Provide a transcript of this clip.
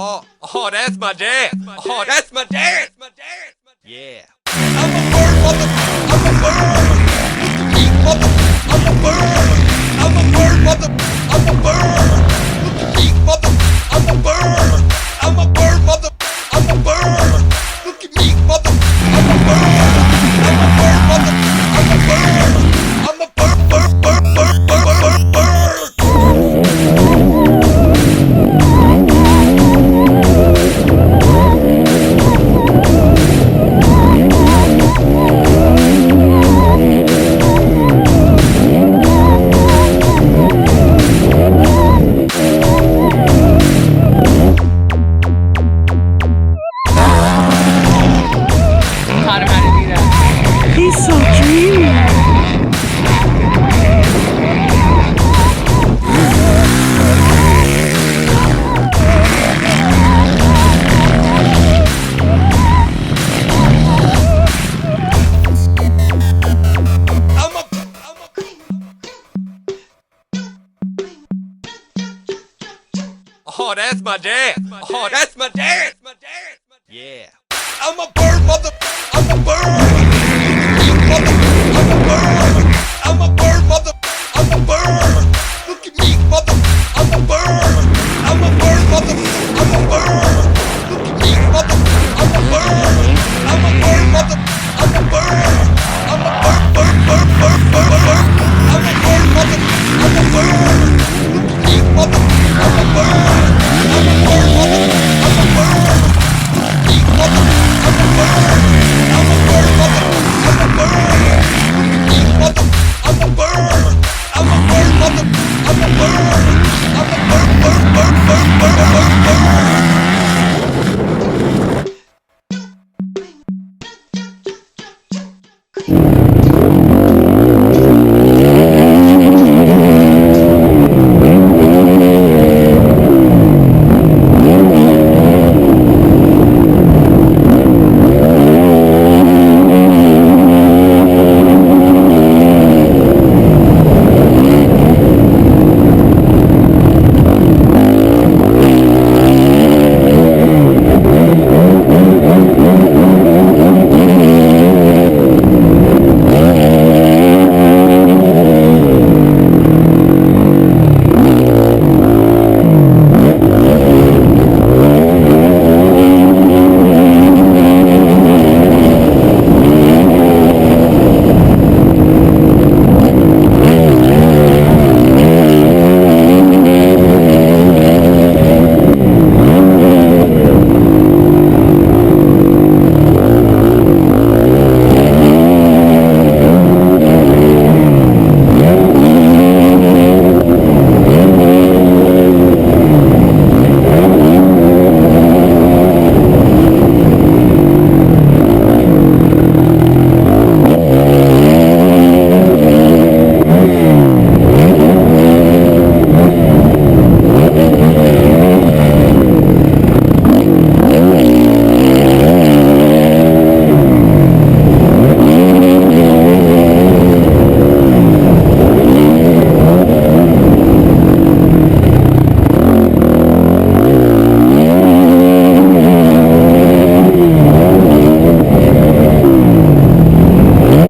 Oh, that's my dad. Oh, that's my dad. Yeah. I'm a bird, mother. I'm a bird. Look at me, mother. I'm a bird. I'm a bird, mother. I'm a bird. Look at me, mother. I'm a bird. I'm a bird, mother. I'm a bird. Look at me, mother. I'm a bird. I'm a bird, mother. I'm a bird. I'm a bird, bird, bird, bird, bird, bird, bird. Taught him how to do that. He's so dreamy. Oh, that's my dad. Oh, that's my dad. Yeah. I'm a bird, mother. I'm a bird.